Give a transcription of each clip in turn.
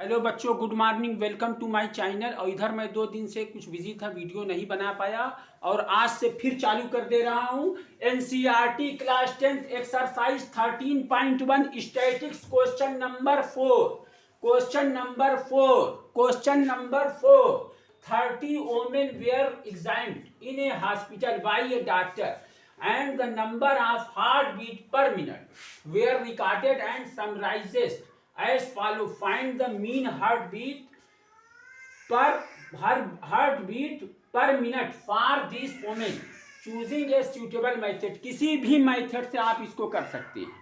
Hello बच्चों, good morning. Welcome to my channel. और इधर मैं 2 दिन से कुछ बिजी था, वीडियो नहीं बना पाया और आज से फिर चालू कर दे रहा हूँ। NCERT class 10 exercise 13.1 statics question number 4। Question number 4। 30 women were examined in a hospital by a doctor and the number of heartbeat per minute were recorded and summarized as follow. Find the mean heartbeat per minute for this woman choosing a suitable method। किसी भी method से आप इसको कर सकते हैं,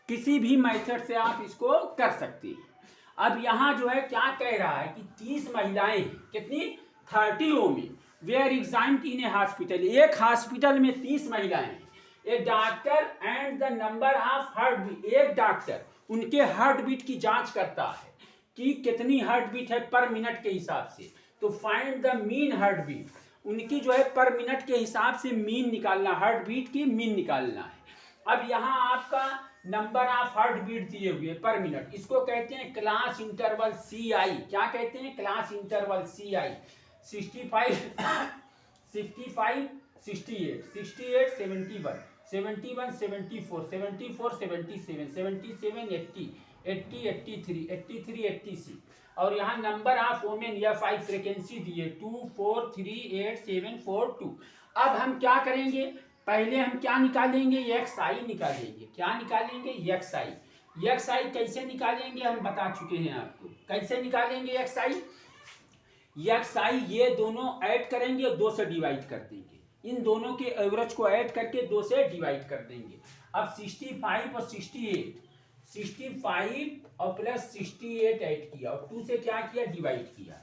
किसी भी मेथड से आप इसको कर सकते हैं। अब यहाँ जो है क्या कह रहा है कि 30 महिलाएं, कितनी, 30 women were examined in a hospital. एक हॉस्पिटल में 30 महिलाएं हैं। A doctor and the number of heart beat, एक डॉक्टर उनके हार्ट बीट की जांच करता है कि कितनी हार्ट बीट है पर मिनट के हिसाब से। तो find the mean heartbeat, उनकी जो है पर मिनट के हिसाब से मीन निकालना, हार्ट बीट की मीन निकालना है। अब यहाँ आपका नंबर ऑफ हार्ट बीट दिए हुए पर मिनट, इसको कहते हैं क्लास इंटरवल सी आई। क्या कहते हैं? क्लास इंटरवल सी आई। 65 65 68 68 71 71 74 74 77 77 80 80 83 83 86 और यहाँ नंबर ऑफ वोमेन या 5 फ्रिक्वेंसी दिए 2438 742। अब हम क्या करेंगे? पहले हम क्या निकालेंगे? एक्स आई निकालेंगे। क्या निकालेंगे? एक्स आई। एक्स आई कैसे निकालेंगे हम बता चुके हैं आपको। कैसे निकालेंगे एक्स आई? एक्स आई ये दोनों ऐड करेंगे और 2 से डिवाइड कर देंगे। इन दोनों के एवरेज को ऐड करके 2 से डिवाइड कर देंगे। अब 65 और 68, 65 और प्लस 68 ऐड किया और 2 से क्या किया? डिवाइड किया।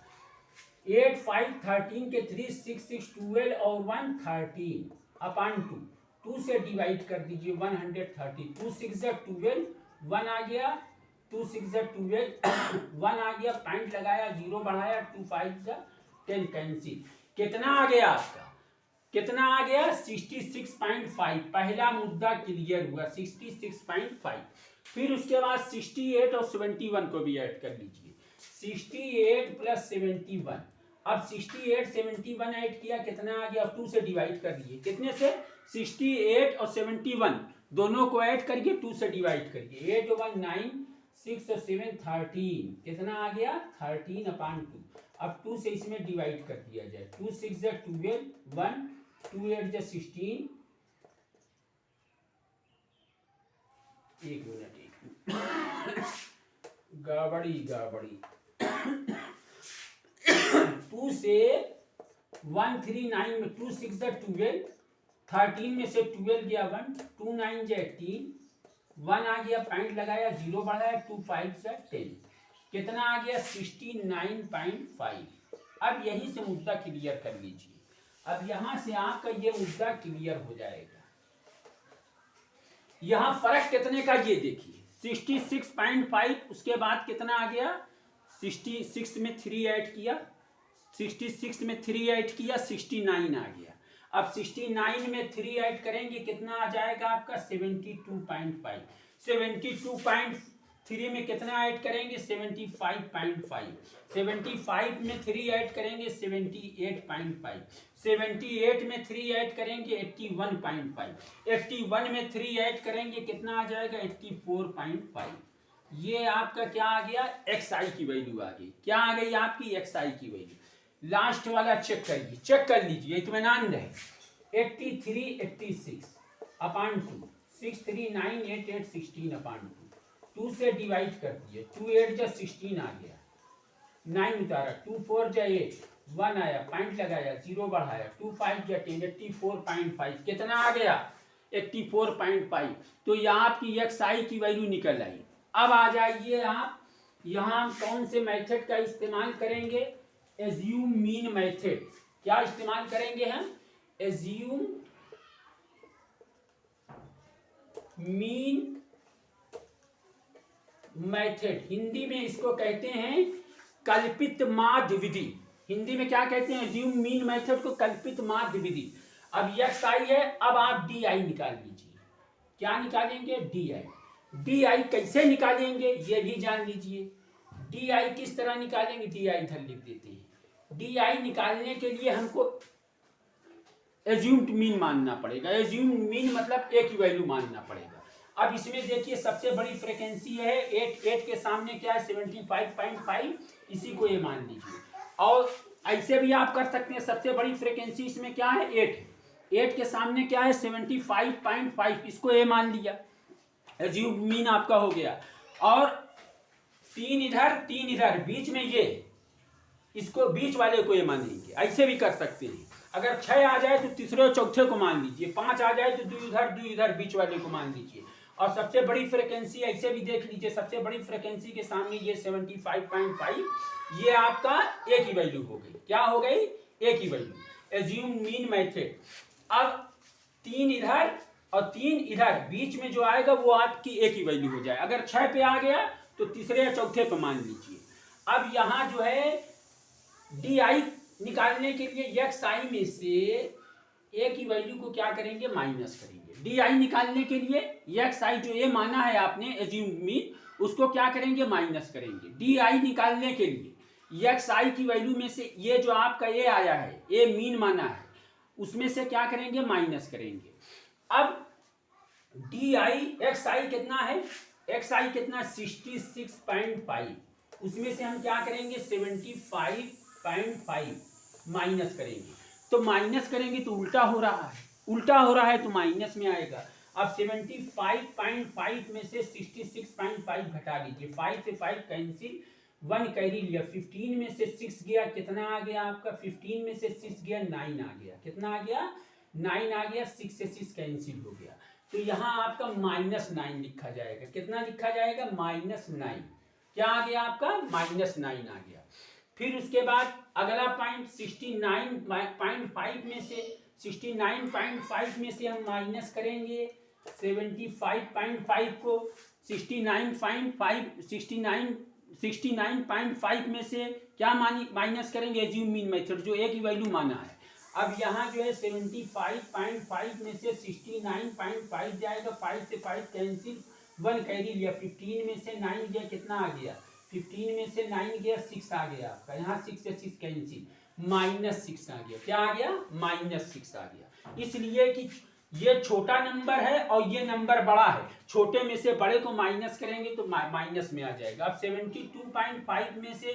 8 5 13 के 3 6 6 12 और 1 13 अपॉन 2 से डिवाइड कर दीजिए 130। 2 6 12 1 आ गया, 2 6 12 1 आ गया, पॉइंट लगाया, 0 बढ़ाया, 2 5 10 कैंसिल। कितना आ गया आपका? कितना आ गया? 66.5। पहला मुद्दा क्लियर हुआ, 66.5। फिर उसके बाद 68 और 71 को भी ऐड कर लीजिए। 68 प्लस 71। अब 68 71 ऐड किया, कितना आ गया? 2 से डिवाइड कर दिए। कितने से? 68 और 71 दोनों को ऐड करिए, 2 से डिवाइड करिए। 8 1 9 6 और 7 13। कितना आ गया? 13 अपॉन 2। अब 2 से इसमें डिवाइड कर दिया जाए। 2 6 12 1 2 8 16। एक मिनट गड़बड़ी 2 से 139 में 2 6 12, 13 में से 12 गया 1, 2 9 18, 1 आ गया, पॉइंट लगाया, 0 बढ़ाया, 2 5 10। कितना आ गया? 69.5। अब यहीं से मुद्दा क्लियर कर लीजिए। अब यहां से आपका ये मुद्दा क्लियर हो जाएगा। यहां फर्क कितने का ये देखिए, 66.5। उसके बाद कितना आ गया? 66 में 3 ऐड किया, 66 में 3 ऐड किया, 69 आ गया। अब 69 में 3 ऐड करेंगे, कितना आ जाएगा आपका? 72.5। 72.3 में कितना ऐड करेंगे? 75.5। 75 में 3 ऐड करेंगे, 78.5। 78 में 3 ऐड करेंगे, 81.5। 81 में 3 ऐड करेंगे, कितना आ जाएगा? 84.5। ये आपका क्या आ गया? एक्स आई की वैल्यू आ गई। क्या आ गई आपकी? एक्स आई की वैल्यू। लास्ट वाला चेक करिए, चेक कर लीजिए, इत्मीनान रहे। 83 86 अपॉन 2, 639 88 16 अपॉन 2 से डिवाइड कर दिए। 2 8 16 आ गया, 9 उतारा, 2 4 8 1 आया, पॉइंट लगाया, 0 बढ़ाया, 2 5 10 84.5। कितना आ गया? 84.5। तो यहाँ आपकी एक्स आई की वैल्यू निकल आई। अब आ जाइए आप, यहाँ हम कौन से मेथड का इस्तेमाल करेंगे? Assume mean method. क्या इस्तेमाल करेंगे हम? Assume mean method. हिंदी में इसको कहते हैं कल्पित माध्य विधि। हिंदी में क्या कहते हैं? एज्यूम मीन मेथड को कल्पित माध्य विधि। अब एक्स आई है, अब आप डी आई निकाल लीजिए। क्या निकालेंगे? D I. डी आई कैसे निकालेंगे ये भी जान लीजिए। डी आई किस तरह निकालेंगे, डी आई इधर लिख देते हैं। डी आई निकालने के लिए हमको एज्यूम्ड मीन मानना पड़ेगा। एज्यूम्ड मीन मतलब ए की वैल्यू मानना पड़ेगा। अब इसमें देखिए सबसे बड़ी फ्रिक्वेंसी है 8, 8 के सामने क्या है 75.5, इसी को ये मान लीजिए। और ऐसे भी आप कर सकते हैं, सबसे बड़ी फ्रिक्वेंसी इसमें क्या है 8, 8 के सामने क्या है 75.5, इसको ए मान लिया, एज्यूम्ड मीन आपका हो गया। और 3 इधर 3 इधर, बीच में ये, इसको बीच वाले को ये मानेंगे। ऐसे भी कर सकते हैं, अगर 6 आ जाए तो तीसरे और चौथे को मान लीजिए, 5 आ जाए तो 2 इधर बीच वाले को मान लीजिए। और सबसे बड़ी फ्रिक्वेंसी ऐसे भी देख लीजिए, सबसे बड़ी फ्रिक्वेंसी के सामने ये 75.5, ये आपका ए की वैल्यू हो गई। क्या हो गई, ए की वैल्यू, एज्यूम मीन मेथड। अब 3 इधर और 3 इधर, बीच में जो आएगा वो आपकी ए की वैल्यू हो जाए। अगर 6 पे आ गया तो तीसरे या चौथे पे मान लीजिए। अब यहाँ जो है डी आई निकालने के लिए एक्स आई में से ए की वैल्यू को क्या करेंगे, माइनस करेंगे। डी आई निकालने के लिए एक्स आई जो ए माना है आपने एज्यूम मीन, उसको क्या करेंगे, माइनस करेंगे। डी आई निकालने के लिए एक्स आई की वैल्यू में से ये जो आपका ए आया है, ए मीन माना है, उसमें से क्या करेंगे, माइनस करेंगे। अब डी आई एक्स आई कितना है, एक्स आई कितना 66.5, उसमें से हम क्या करेंगे 75.5 माइनस करेंगे। तो माइनस करेंगे तो उल्टा हो रहा है, उल्टा हो रहा है तो माइनस में आएगा। अब 75.5 में से 66.5 घटा लीजिए, 5 से 5 कैंसिल, 1 कैरी लिया, 15 में से 6 गया, कितना आ गया आपका, 15 में से 6 गया 9 आ गया, कितना आ गया 9 आ गया, 6 से 6 कैंसिल हो गया। तो यहाँ आपका -9 लिखा जाएगा। कितना लिखा जाएगा, -9। क्या आ गया आपका, -9 आ गया। फिर उसके बाद अगला पॉइंट 69.5 में से 69.5 में से हम माइनस करेंगे 75.5 को। 69.5 में से क्या माइनस करेंगे, एज्यूम मीन मेथड जो ए की वैल्यू माना है। अब यहाँ जो है 75.5 में से 69.5 जाएगा, 5 से 5 कैंसिल, 1 कैरी लिया, 15 में से 9 गया, कितना आ गया, 15 में से 9 गया 6 आ गया आपका, यहाँ 6 से 6 कैंसिल, -6 आ गया। क्या आ गया, -6 आ गया। इसलिए कि ये छोटा नंबर है और ये नंबर बड़ा है, छोटे में से बड़े को माइनस करेंगे तो माइनस में आ जाएगा। अब 72.5 में से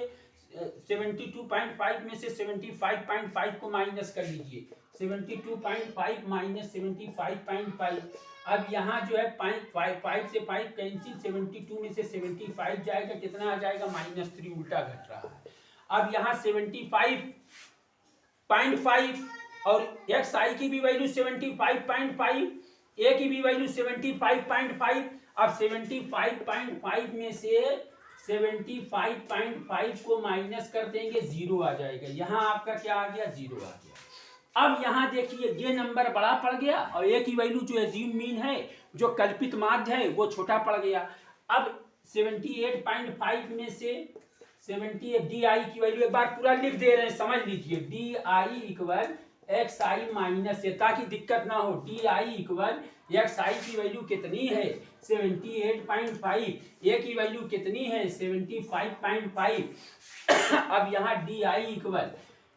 72.5 में से 75.5 को माइनस कर लीजिए, 72.5 माइनस 75.5। अब यहाँ जो है 5 से 5 कैंसिल, 72 में से 75 जाएगा, कितना आ जाएगा, -3, उल्टा घट रहा है। अब यहाँ 75.5 और एक्स आई की भी वैल्यू 75.5, ए की भी वैल्यू 75.5। अब 75.5 में से 75.5 को माइनस कर देंगे, 0 आ जाएगा। यहाँ आपका क्या आ गया, 0 आ गया। अब यहाँ देखिए ये नंबर बड़ा पड़ गया और ए की वैल्यू जो एज्यूम मीन है, जो कल्पित माध्य है, वो छोटा पड़ गया। अब 78.5 में से 70 डी आई की वैल्यू एक बार पूरा लिख दे रहे हैं, समझ लीजिए, D I equal X I minus A, ताकि दिक्कत ना हो। D I equal X I की वैल्यू कितनी है 78.5, ए की वैल्यू कितनी है 75.5। अब यहाँ डी आई इक्वल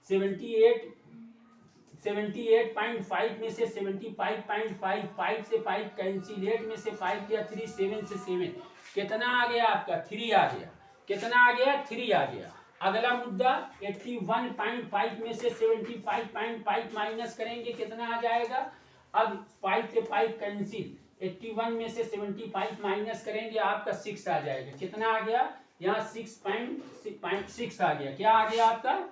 78.5 में से 75.5, 5 से 5 कैंसिल, 8 में से 5 गया 3, 7 से 7, कितना आ गया आपका 3 आ गया, कितना आ गया 3 आ गया। अगला मुद्दा 81.5 में से 75.5 माइनस करेंगे, कितना आ जाएगा। अब 5 से 5 कैंसिल, 81 में से 75 माइनस करेंगे, आपका 6 आ जाएगा, कितना आ गया, यहाँ 6.6 आ गया। क्या आ गया आपका,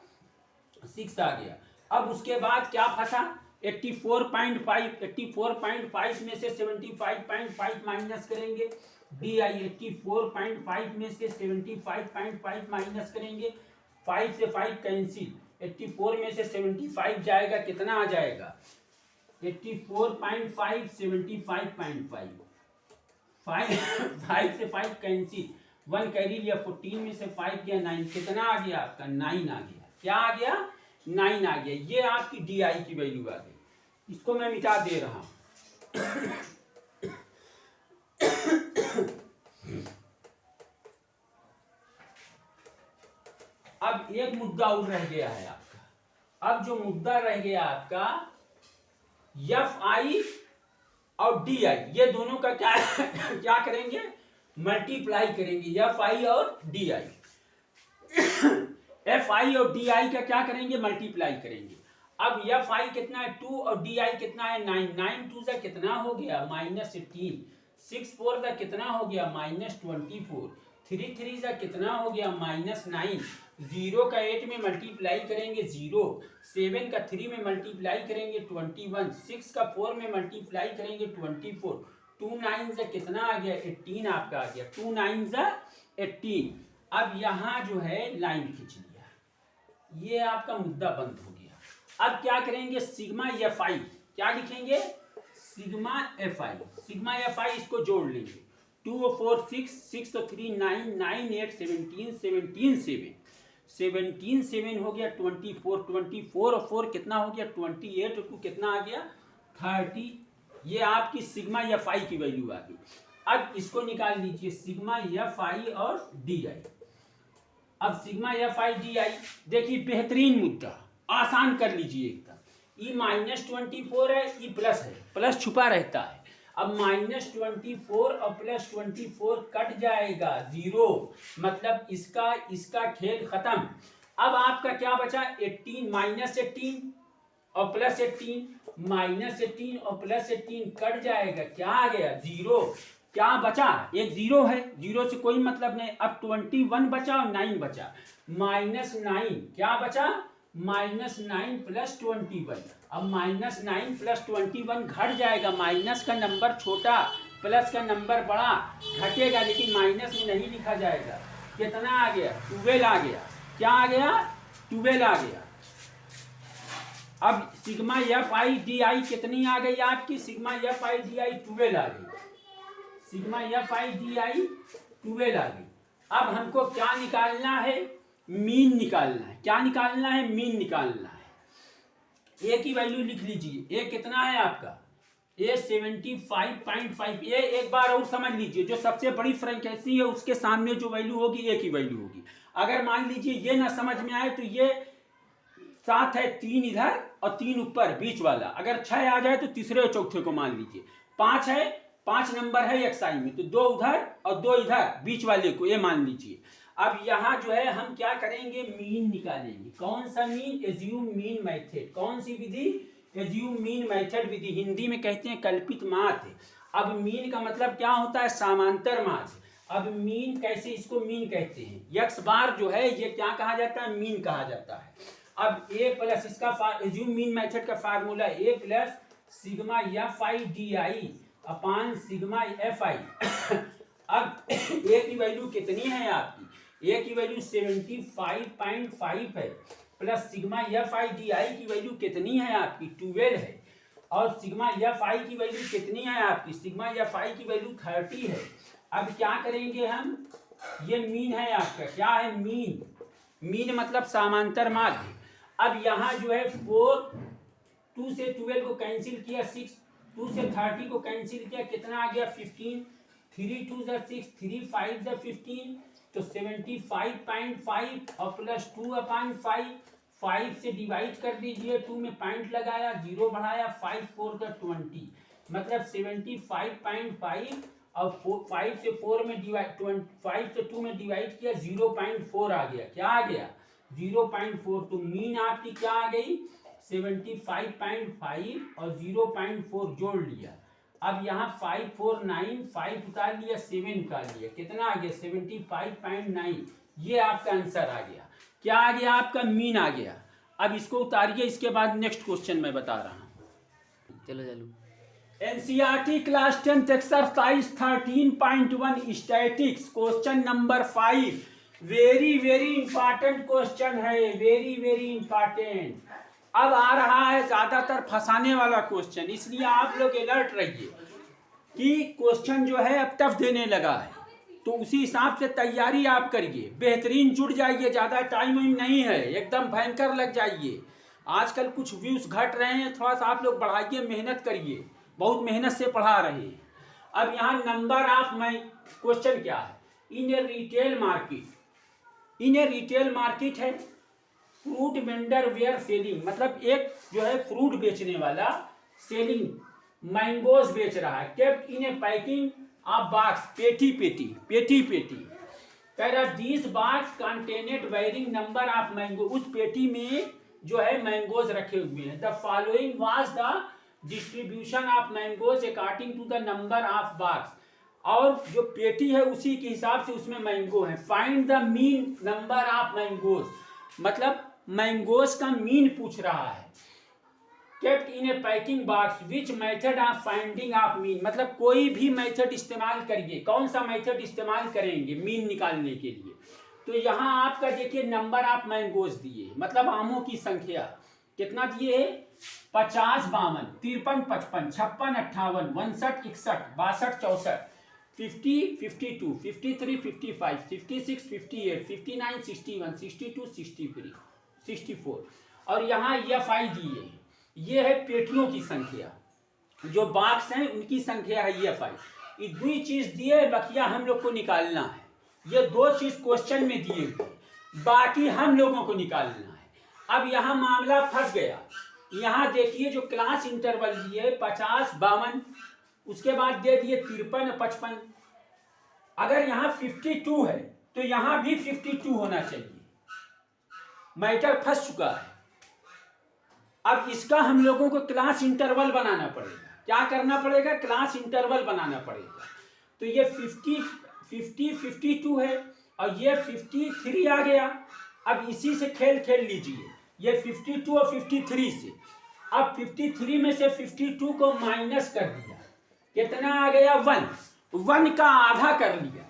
6 आ गया। अब उसके बाद क्या फंसा, 84.5 में से 75.5 माइनस करेंगे, डी आई 84.5 में से 75.5 माइनस करेंगे, 5 से 5 कैंसिल, 84 में से 75 जाएगा, कितना आ जाएगा 84.5, 75.5, 5 से 5 कैंसिल, 1 कैरी लिया, 14 में से 5 गया 9, कितना आ गया आपका 9 आ गया। क्या आ गया, 9 आ गया। ये आपकी डी आई की वैल्यू आ गई। इसको मैं मिटा दे रहा हूं। अब एक मुद्दा और रह गया है आपका। अब जो मुद्दा रह गया आपका एफ आई और डी आई, ये दोनों का क्या क्या करेंगे, मल्टीप्लाई करेंगे। एफ आई और डी आई एफ आई और डी आई का क्या करेंगे, मल्टीप्लाई करेंगे। अब एफ आई कितना है 2 और डी आई कितना है 9, 9 2 से कितना हो गया -18, 6 4 से कितना हो गया -24, 3 3 से कितना हो गया -9, 0 का 8 में मल्टीप्लाई करेंगे 0, 7 का 3 में मल्टीप्लाई करेंगे 21, 6 का 4 में मल्टीप्लाई करेंगे 24, 2 9 से कितना आ गया 18 आपका आ गया, 2 9 से 18। अब यहाँ जो है लाइन खींच लिया, ये आपका मुद्दा बंद हो गया। अब क्या करेंगे, सिग्मा एफ आई, क्या लिखेंगे सिग्मा एफ आई, सिग्मा एफ आई इसको जोड़ लेंगे, 2 और 4 6, 6 और 3 9, 9 8 17, 17 7, 17 7 हो गया 24, 24 और 4 कितना हो गया 28 और 2 कितना आ गया 30। ये आपकी सिग्मा एफ आई की वैल्यू आ गई। अब इसको निकाल लीजिए सिग्मा एफ आई और डी आई। अब सिग्मा एफ आई डी आई देखिए बेहतरीन मुद्दा, आसान कर लीजिए एकदम। ई -24 है, ई प्लस है, प्लस छुपा रहता है। अब -24 और +24 कट जाएगा 0, मतलब इसका खेल खत्म। अब आपका क्या बचा 18, -18 और +18, -18 और +18 कट जाएगा, क्या आ गया 0। क्या बचा, एक 0 है, 0 से कोई मतलब नहीं। अब 21 बचा और 9 बचा, -9 क्या बचा -9 + 21। अब -9 + 21 घट जाएगा, माइनस का नंबर छोटा प्लस का नंबर बड़ा, घटेगा लेकिन माइनस में नहीं लिखा जाएगा। कितना आ गया 12 आ गया, क्या आ गया 12 आ गया। अब सिग्मा एफ आई डी आई कितनी आ गई आपकी, सिग्मा एफ आई डी आई 12 आ गई, सिग्मा एफ आई डी आई 12 आ गई। अब हमको क्या निकालना है, मीन निकालना है। क्या निकालना है, मीन निकालना है। ए की वैल्यू लिख लीजिए, ए कितना है आपका, ए 75.5। ये एक बार और समझ लीजिए, जो सबसे बड़ी फ्रेक्वेंसी है उसके सामने जो वैल्यू होगी ए की वैल्यू होगी। अगर मान लीजिए ये ना समझ में आए तो ये 7 है, 3 इधर और 3 ऊपर बीच वाला, अगर 6 आ जाए तो तीसरे और चौथे को मान लीजिए। 5 है, 5 नंबर है एक्स आई में, तो 2 उधर और 2 इधर बीच वाले को ये मान लीजिए। अब यहाँ जो है हम क्या करेंगे, मीन निकालेंगे। कौन सा मीन, एज्यूम मीन मेथड। कौन सी विधि, एज्यूम मीन मेथड विधि, हिंदी में कहते हैं कल्पित माध्य। अब मीन का मतलब क्या होता है, समांतर माध्य। अब मीन कैसे, इसको मीन कहते हैं। एक्स बार जो है ये क्या कहा जाता है, मीन कहा जाता है। अब ए प्लस इसका एज्यूम मीन मेथड का formula A plus sigma F I D I upon sigma F आई। अब ए की वैल्यू कितनी है आपकी, ए की वैल्यू 75.5 है, plus sigma F I D आई की वैल्यू कितनी है आपकी 12 है, और सिग्मा एफ आई की वैल्यू कितनी है आपकी, सिग्मा एफ आई की वैल्यू 30 है। अब क्या करेंगे हम, ये मीन है आपका, क्या है मीन, मीन मतलब समांतर माध्य। अब यहाँ जो है 4, 2 से 12 को कैंसिल किया, 6, 2 से 30 को कैंसिल किया, कितना आ गया 15, 3 2 से 6, 3 5 से 15, तो 75.5 और प्लस 2/5, 5 से डिवाइड कर दीजिए, 2 में पॉइंट लगाया, 0 बढ़ाया, 5 4 का 20, मतलब 75.5 और 5 से 4 में डिवाइड, 5 से 2 में डिवाइड किया, 0.4 आ गया, क्या आ गया 0.4। तो मीन आपकी क्या आ गई 75.5 और 0.4 जोड़ लिया। अब यहाँ 5 4 9, 5 उतार लिया, 7 उतार लिया, कितना आ गया 75.9। ये आपका आंसर आ गया, क्या आ गया आपका मीन आ गया। अब इसको उतारिए, इसके बाद नेक्स्ट क्वेश्चन मैं बता रहा हूँ। चलो NCERT class 10th exercise 13.1 statics question number 5। Very very important question है, वेरी वेरी इंपॉर्टेंट। अब आ रहा है ज्यादातर फंसाने वाला क्वेश्चन, इसलिए आप लोग अलर्ट रहिए कि क्वेश्चन जो है अब टफ देने लगा है, तो उसी हिसाब से तैयारी आप करिए, बेहतरीन जुड़ जाइए, ज़्यादा टाइम नहीं है, एकदम भयंकर लग जाइए। आजकल कुछ व्यूज घट रहे हैं, थोड़ा सा आप लोग बढ़ाइए, मेहनत करिए, बहुत मेहनत से पढ़ा रहे हैं। अब यहाँ नंबर ऑफ माई क्वेश्चन क्या है, इन ए रिटेल मार्केट, इन ए रिटेल मार्केट है, फ्रूट वेंडर वेयर सेलिंग, मतलब एक जो है फ्रूट बेचने वाला सेलिंग मैंगोज बेच रहा है, kept in a packing of box, पेटी पेटी पेटी पेटी, कह रहा this box contained varying number of mango, उस पेटी में जो है मैंगोज रखे हुए हैं। The following was the distribution of mangoes according to the number of box, और जो पेटी है उसी के हिसाब से उसमें मैंगो है। Find the mean number of mangoes, मतलब मैंगोज का मीन पूछ रहा है। Kept in a packing box, which method of finding of mean, मतलब कोई भी मेथड इस्तेमाल करिए, कौन सा मेथड इस्तेमाल करेंगे मीन निकालने के लिए। तो यहाँ आपका देखिए नंबर ऑफ मैंगोज दिए, मतलब आमों की संख्या कितना दिए है, 50 52 53 55 56 58 59 61 62 64 50 52 53 55 56 58 59 61 62 63 64, और यहाँ EFI दिए, ये है पेटियों की संख्या, जो बॉक्स हैं उनकी संख्या है EFI। ये दो चीज दिए, बकिया हम लोग को निकालना है। ये दो चीज क्वेश्चन में दिए हुए, बाकी हम लोगों को निकालना है। अब यहाँ मामला फंस गया। यहाँ देखिए जो क्लास इंटरवल दिए 50 52, उसके बाद दे दिए 53 55। अगर यहाँ 52 है तो यहाँ भी 52 होना चाहिए, मैटर फंस चुका है। अब इसका हम लोगों को क्लास इंटरवल बनाना पड़ेगा। क्या करना पड़ेगा, क्लास इंटरवल बनाना पड़ेगा। तो ये 50 52 है और ये 53 आ गया। अब इसी से खेल खेल लीजिए, ये 52 और 53 से। अब 53 में से 52 को माइनस कर दिया, कितना आ गया 1, 1 का आधा कर लिया,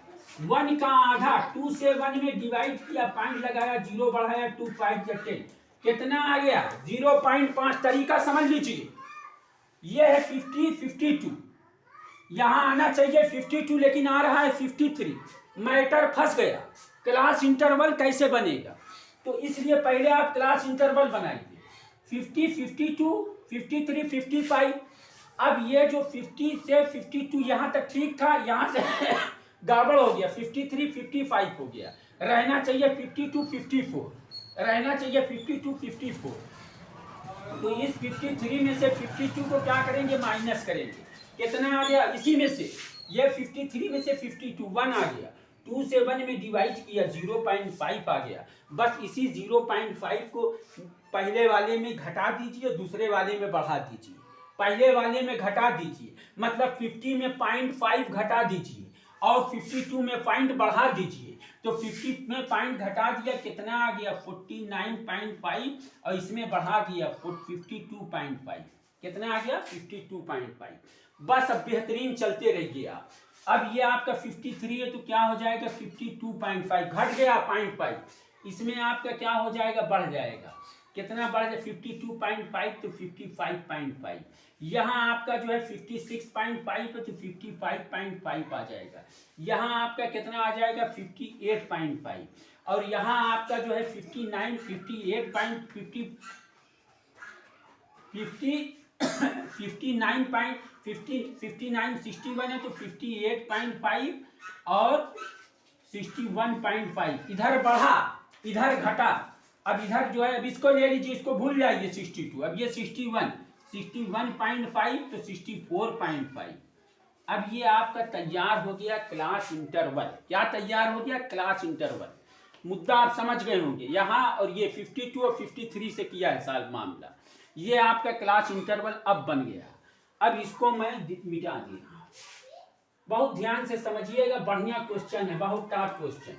1 का आधा 2 से 1 में डिवाइड किया, पॉइंट लगाया, 0 बढ़ाया, 2 5 या 10, कितना आ गया 0.5। तरीका समझ लीजिए, ये है 50 52, यहां आना चाहिए 52 लेकिन आ रहा है 53। मैटर फंस गया, क्लास इंटरवल कैसे बनेगा। तो इसलिए पहले आप क्लास इंटरवल बनाइए, 50 52 53 55। अब ये जो 50 से 52 यहां तक ठीक था, यहां से गड़बड़ हो गया, 53 55 हो गया, रहना चाहिए 52 54, रहना चाहिए 52 54। तो इस 53 में से 52 को क्या करेंगे, माइनस करेंगे, कितना आ गया इसी में से, ये 53 में से 52 1 आ गया, 2 से 1 में डिवाइड किया, 0.5 आ गया। बस इसी 0.5 को पहले वाले में घटा दीजिए, दूसरे वाले में बढ़ा दीजिए। पहले वाले में घटा दीजिए, मतलब 50 में 0.5 घटा दीजिए और 52 में पॉइंट बढ़ा दीजिए। तो 50 में पॉइंट घटा दिया, कितना आ गया 49.5, और इसमें बढ़ा दिया 52.5, कितना आ गया 52.5। बस अब बेहतरीन चलते रहिए आप। अब ये आपका 53 है तो क्या हो जाएगा 52.5, घट गया 0.5, इसमें आपका क्या हो जाएगा, बढ़ जाएगा, कितना बढ़ जाए 52.5 तो 55.5। यहाँ आपका जो है 56.5 तो 55.5 आ जाएगा। यहाँ आपका कितना आ जाएगा 58.5, और यहाँ आपका जो है 59 58.50 59 61 है तो 58.5 और 61.5, इधर बढ़ा इधर घटा। अब इधर जो है, अब इसको ले लीजिए, इसको भूल जाइए 62, अब ये 61.5 तो 64.5। अब ये आपका तैयार हो गया क्लास इंटरवल। क्या तैयार हो गया, क्लास इंटरवल। मुद्दा आप समझ गए होंगे यहाँ, और ये 52 और 53 से किया है साल मामला। ये आपका क्लास इंटरवल अब बन गया। अब इसको मैं मिटा दे रहा हूँ, बहुत ध्यान से समझिएगा, बढ़िया क्वेश्चन है, बहुत टफ क्वेश्चन,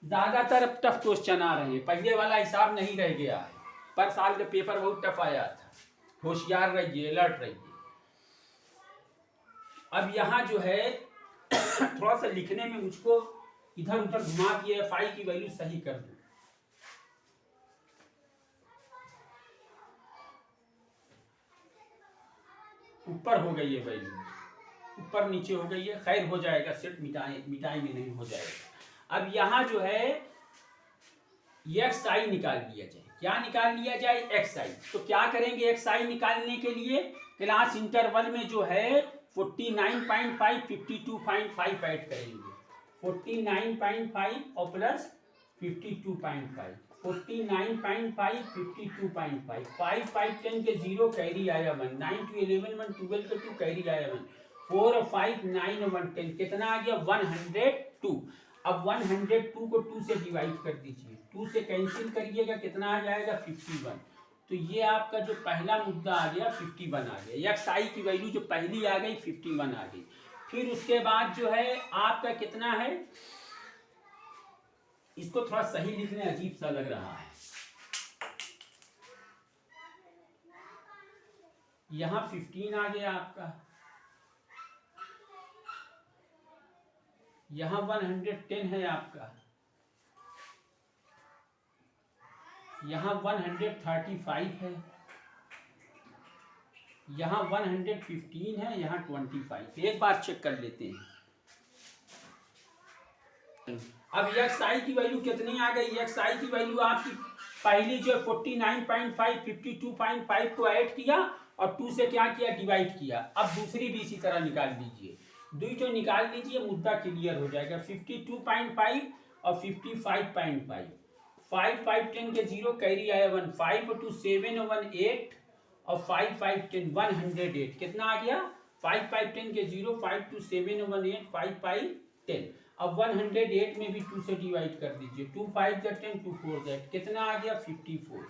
ज्यादातर अब टफ क्वेश्चन आ रहे हैं, पहले वाला हिसाब नहीं रह गया है। पर साल का पेपर बहुत टफ आया था, होशियार रहिए, अलर्ट रहिए। अब यहाँ जो है थोड़ा सा लिखने में मुझको इधर उधर घुमा दिए, फाई की वैल्यू सही कर दूं। ऊपर हो गई है वैल्यू, ऊपर नीचे हो गई है, खैर हो जाएगा, सेट मिटाएंगे नहीं, हो जाएगा। अब यहाँ जो है XI निकाल लिया जाए। क्या निकाल लिया जाए, XI। तो क्या करेंगे XI निकालने के लिए, क्लास इंटरवल में जो है 49.5 52.5 ऐड करेंगे, 49.5 और प्लस 52.5, 49.5, 52.5, 5 5 10 के 0 कैरी आया 1, 9 to 11 1, 12 के 2 कैरी आया 1, 4 और 5 9 और 1 10, कितना आ गया 102। अब 102 को 2 से डिवाइड कर दीजिए, 2 से कैंसिल करिएगा, कितना आ जाएगा 51। तो ये आपका जो पहला मुद्दा आ गया 51 आ गया, एक्स आई की वैल्यू जो पहली आ गई 51 आ गई। फिर उसके बाद जो है आपका कितना है, इसको थोड़ा सही लिखने अजीब सा लग रहा है, यहां 15 आ गया आपका, यहां 110 है आपका, यहां 135 है, यहां 115 है, यहां 25। एक बार चेक कर लेते हैं। अब एक्स आई की वैल्यू कितनी आ गई, एक्स आई की वैल्यू आपकी पहली जो 49.5 52.5 को ऐड किया और 2 से क्या किया डिवाइड किया। अब दूसरी भी इसी तरह निकाल लीजिए, दुई निकाल लीजिए, मुद्दा क्लियर हो जाएगा। 52.5 और 55.5, 5 5 10 के 0 कैरी आया 1, 5 2 7 1 8 और 5 5 10 108, कितना आ गया 5 5 10 के 0, 5 2 7 1 8 5 5 10। अब 108 में भी 2 से डिवाइड कर दीजिए, 2 5 10 2 4 दैट, कितना आ गया 54।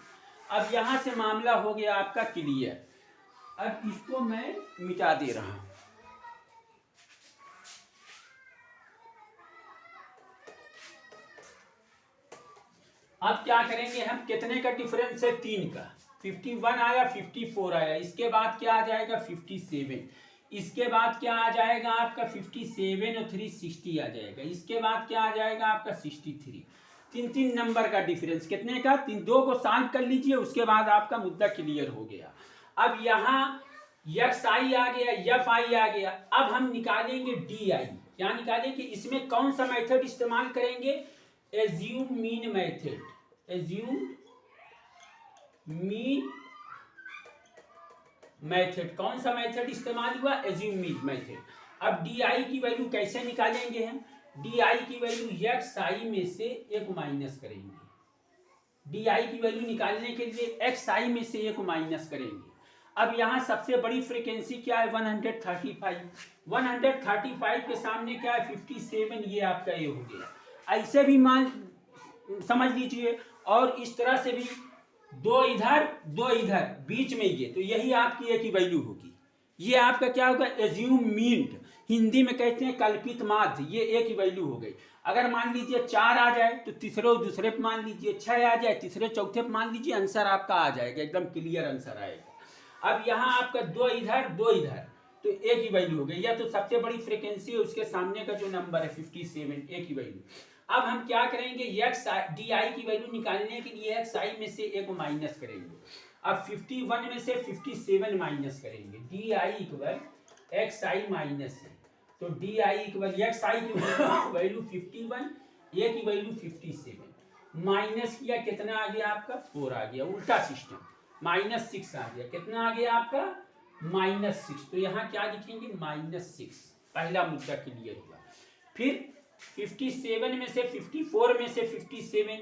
अब यहां से मामला हो गया आपका क्लियर। अब इसको मैं मिटा दे रहा हूं। अब क्या करेंगे हम, कितने का डिफरेंस है 3 का, 51 आया 54 आया, इसके बाद क्या आ जाएगा 57, इसके बाद क्या आ जाएगा आपका 57 और 3 60 आ जाएगा, इसके बाद क्या आ जाएगा आपका 63। 3 नंबर का डिफरेंस, कितने का 3, 2 को सॉल्व कर लीजिए, उसके बाद आपका मुद्दा क्लियर हो गया। अब यहाँ एक्स आई आ गया, एफ आई आ गया, अब हम निकालेंगे डी आई। क्या निकालेंगे, इसमें कौन सा मेथड इस्तेमाल करेंगे, assume mean method, assume mean method. कौन सा मेथड इस्तेमाल हुआ, एज्यूम मीन मेथड। अब डी आई की वैल्यू कैसे निकालेंगे हम, डी आई की वैल्यू एक्स आई में से एक माइनस करेंगे, डी आई की वैल्यू निकालने के लिए एक्स आई में से एक माइनस करेंगे। अब यहाँ सबसे बड़ी फ्रीक्वेंसी क्या है 135, 135 के सामने क्या है 57, ये आपका ये हो गया। ऐसे भी मान समझ लीजिए, और इस तरह से भी 2 इधर 2 इधर बीच में ये, तो यही आपकी एक ही वैल्यू होगी। ये आपका क्या होगा, एज्यूम मीन, हिंदी में कहते हैं कल्पित माध्य, ये एक ही वैल्यू हो गई। अगर मान लीजिए 4 आ जाए तो तीसरे दूसरे पे मान लीजिए, 6 आ जाए तीसरे चौथे पे मान लीजिए, आंसर आपका आ जाएगा, एकदम क्लियर आंसर आएगा। अब यहाँ आपका 2 इधर 2 इधर, तो एक ही वैल्यू हो गई, या तो सबसे बड़ी फ्रीक्वेंसी है उसके सामने का जो नंबर है 57, एक ही वैल्यू। अब हम क्या करेंगे, एक्स डी आई की वैल्यू निकालने के लिए एक्स आई में से एक माइनस करेंगे। अब 51 में से 57 माइनस करेंगे, D I equal X I minus है, तो D I equal X I की वैल्यू 51, ए की वैल्यू 57, माइनस किया, कितना आ गया आपका 4 आ गया, उल्टा सिस्टम, -6 आ गया, कितना आ गया आपका -6। तो यहाँ क्या लिखेंगे -6, पहला मुद्दा क्लियर हुआ। फिर 57 में से 54 में से 57,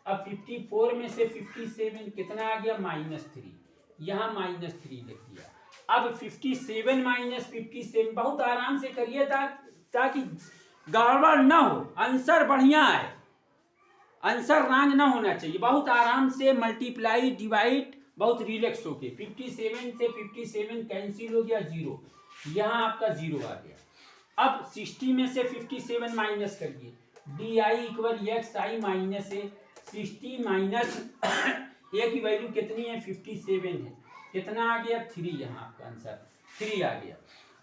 अब 54 में से 57 कितना आ गया -3, यहाँ -3 लिख दिया। अब 57 - 57 बहुत आराम से करिए ताकि गड़बड़ ना हो, आंसर बढ़िया है, आंसर रॉन्ग ना होना चाहिए। बहुत आराम से मल्टीप्लाई डिवाइड बहुत रिलैक्स होके, 57 से 57 कैंसिल हो गया 0, यहाँ आपका 0 आ गया। अब 60 में से 57 माइनस करिए, D I equal X I minus A, 60 minus A की वैल्यू कितनी है 57 है, कितना आ गया 3, यहाँ आपका आंसर 3 आ गया।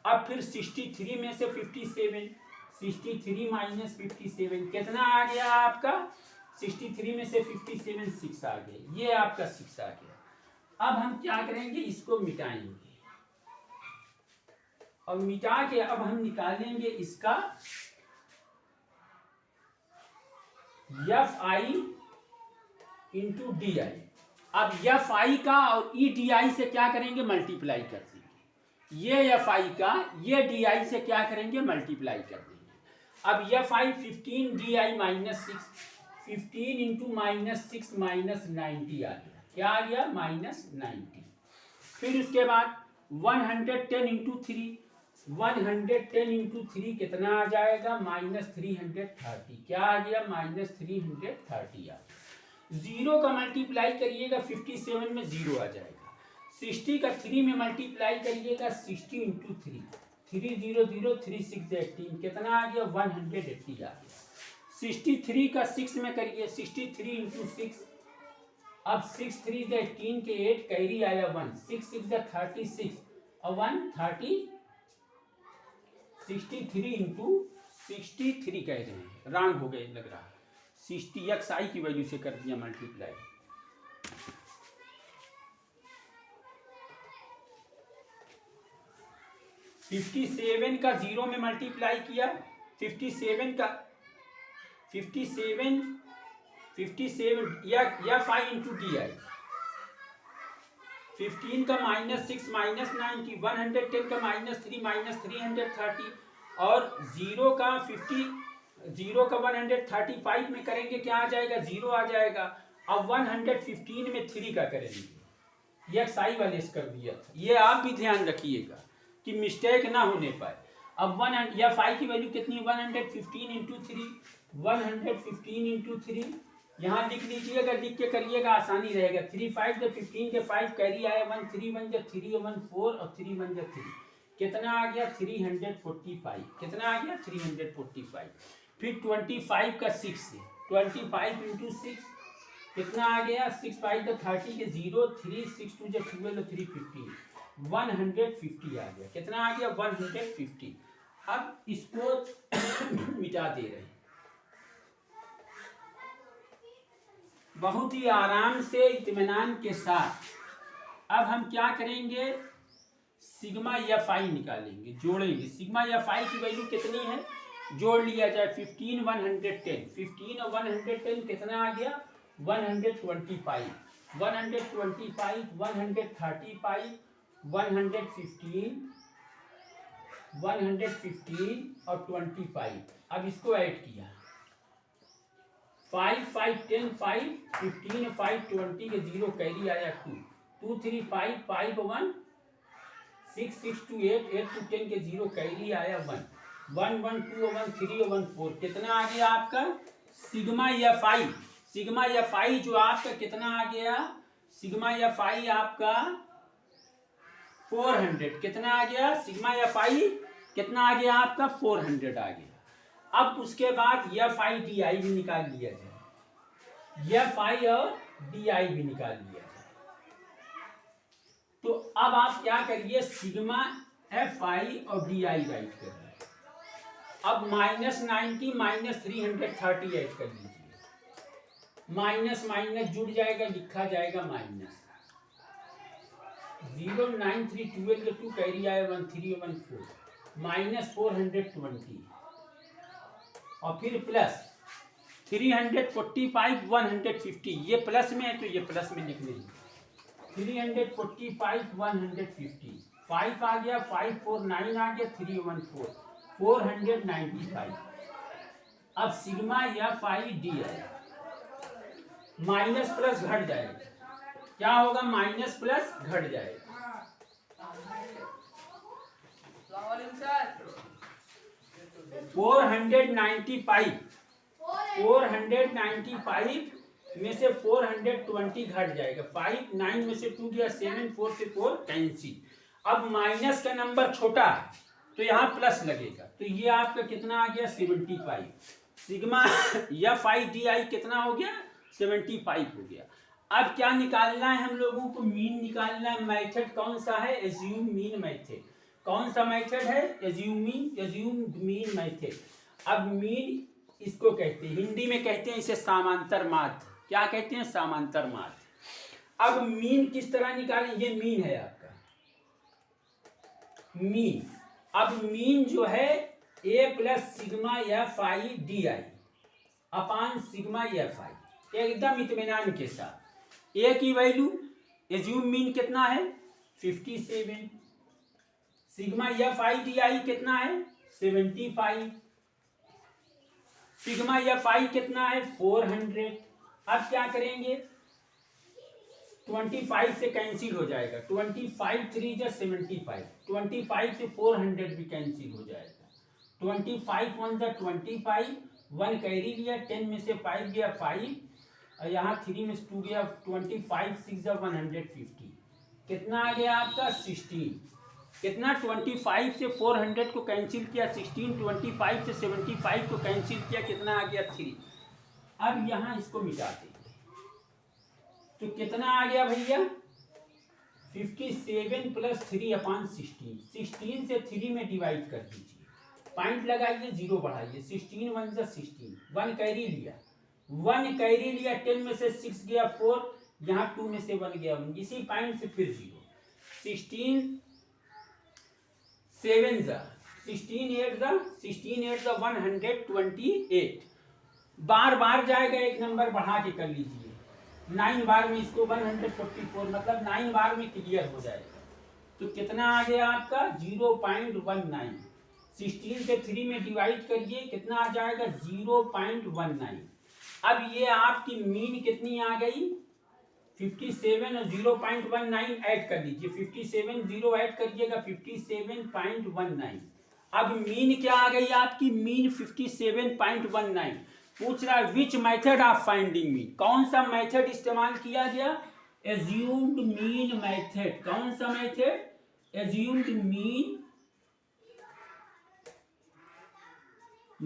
अब फिर 63 में से 57, 63 माइनस 57 कितना आ गया आपका, 63 में से 57 6 आ गया, ये आपका 6 आ गया। अब हम क्या करेंगे, इसको मिटाएंगे, और मिटा के अब हम निकालेंगे इसका F I into D I. अब एफ आई का और ई डी आई से क्या करेंगे, मल्टीप्लाई कर देंगे, ये एफ आई का ये डी आई से क्या करेंगे, मल्टीप्लाई कर देंगे। अब F I 15 D I -6, 15 into -6 -90 आ गया। क्या आ गया? -90। फिर उसके बाद 110 इंटू 3, 110 इंटू 3 कितना आ जाएगा? -330। क्या आ गया? -330 आ गया। 0 का मल्टीप्लाई करिएगा 57 में 0 आ जाएगा। 60 का 3 में मल्टीप्लाई करिएगा 60 इंटू 3, 3 0 0 3 6 18 कितना आ गया? 180 आ गया। 63 का 6 में करिए 63 इंटू 6, अब 6 3 18 के 8 कैरी आया 1, 6 6 36 और 130, 63 इंटू 63 कह रहे हैं, रॉन्ग हो गए लग रहा है। 60 एक्स आई की वैल्यू से कर दिया मल्टीप्लाई। फिफ्टी 57 का 0 में मल्टीप्लाई किया, 57 का 57 या 5 इंटू डी आई। 15 का -6 -90, 110 का -3 -330 और 0 का 135 में करेंगे क्या आ जाएगा? 0 आ जाएगा। अब 115 में 3 का करेंगे, ये एक्साई वाले से कर दिया था। ये आप भी ध्यान रखिएगा कि मिस्टेक ना होने पाए। अब 1 या 5 की वैल्यू कितनी? 115 इंटू 3, 115 इंटू 3 यहाँ लिख लीजिएगा, लिख के करिएगा, आसानी रहेगा। 3 5 जो 15 के 5 कैरी आया 1, 3 1 जो 3 1 4 और 3 1 जो 3 कितना आ गया? 345। कितना आ गया? 345। फिर 25 का 6 से 25 इंटू 6 कितना आ गया? 6 5 जो 30 के 0 3 6 2 जो 12 3 15 150 आ गया। कितना आ गया? 150। अब इसको मिटा दे रहे हैं, बहुत ही आराम से इत्मीनान के साथ। अब हम क्या करेंगे? सिग्मा एफ आई निकालेंगे, जोड़ेंगे। सिग्मा एफ आई की वैल्यू कितनी है? जोड़ लिया जाए। 15 110, 15 और 110 कितना आ गया? 125, 125 135 115 और 25। अब इसको ऐड किया, 5 5 10 5 15 और 5 20 के 0 कैरी आया 2 2 3 5 5 1 6 6 2 8 8 2 10 के 0 कैरी आया 1 1 1 2 1 3 1 4 कितना आ गया आपका? सिग्मा एफ आई। सिग्मा एफ आई जो आपका कितना आ गया? सिग्मा एफ आई आपका 400। कितना आ गया? सिग्मा एफ आई कितना आ गया आपका? 400 आ गया। अब उसके बाद एफ आई डी आई भी निकाल लिया जाए, एफ आई और डी आई भी निकाल लिया जाए। तो अब आप क्या करिए? सिग्मा एफ आई और डी आई राइट करिए। अब -90 -330 ऐड कर लीजिए, माइनस माइनस जुड़ जाएगा, लिखा जाएगा माइनस 0 9 3 12 के 2 कैरी आया 1 3 1 4 -420 और फिर प्लस 345 150। ये प्लस में है तो ये प्लस में लिख लेंगे। 345 150, 5 आ गया, 5 4 9 आ गया, 3 1 4 495। अब sigma F I D I minus plus घट जाएगा। क्या होगा? माइनस प्लस घट जाएगा। 495 में से 420 घट जाएगा। 5 9 में से 2 गया, 7 4 से 4 कैंसिल। अब माइनस का नंबर छोटा है तो यहाँ प्लस लगेगा, तो ये आपका कितना आ गया? 75। सिग्मा एफ आई डी आई कितना हो गया? 75 हो गया। अब क्या निकालना है हम लोगों को? मीन निकालना है। मेथड कौन सा है? Assume mean method. कौन सा मेथड है? Assume mean method. अब मीन इसको कहते हैं, हिंदी में कहते हैं इसे समांतर माध्य। क्या कहते हैं? समांतर माध्य। अब मीन किस तरह निकालें? ये मीन है आपका मीन। अब मीन जो है A plus sigma F I D I upon sigma F I, एकदम इत्मीनान के साथ। ए की वैल्यू एज्यूम मीन कितना है? 57। सिग्मा एफ आई डी आई कितना है? 75। सिग्मा एफ आई कितना है 400। अब क्या करेंगे 25 से कैंसिल हो जाएगा, 25 3 जा 75, 25 से 400 भी कैंसिल हो जाएगा, 25 1 जा 25, 1 कैरी लिया, 10 में से 5 गया 5 और यहाँ 3 में से 2 गया, 25 6 जा 150, कितना आ गया आपका 16। कितना 25 से 400 को कैंसिल किया 16, 25 से 75 को कैंसिल किया, कितना आ गया 3। अब यहाँ इसको मिटा देंगे तो कितना आ गया भैया 57 प्लस 3/16, 16 से 3 में डिवाइड कर दीजिए, पॉइंट लगाइए, 0 बढ़ाइए, 16 1 जा 16, 1 कैरी लिया, 1 कैरी लिया, 10 में से 6 गया 4, यहाँ 2 में से 1 गया 1, इसी पॉइंट से फिर 0, 16 7 जा 16 8 जा 128, बार बार जाएगा, एक नंबर बढ़ा के कर लीजिए, 9 बार में इसको 144, मतलब 9 बार में क्लियर हो जाएगा। तो कितना आ गया आपका 0.19, 16 से 3 में डिवाइड करिए, कितना आ जाएगा 0.19। अब ये आपकी मीन कितनी आ गई 57 और 0.19 ऐड कर दीजिए, 57 0 ऐड करिएगा 57.19। अब मीन क्या आ गई आपकी, मीन 57.19। पूछ रहा है which method of finding mean, कौन सा मेथड इस्तेमाल किया गया, एज्यूम्ड मीन मेथड। कौन सा मेथड, एज्यूम्ड मीन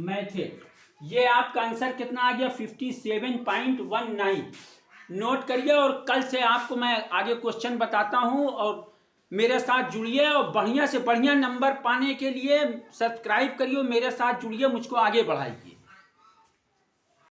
मेथड। ये आपका आंसर कितना आ गया 57.19। नोट करिए और कल से आपको मैं आगे क्वेश्चन बताता हूं, और मेरे साथ जुड़िए और बढ़िया से बढ़िया नंबर पाने के लिए सब्सक्राइब करिए, मेरे साथ जुड़िए, मुझको आगे बढ़ाइए।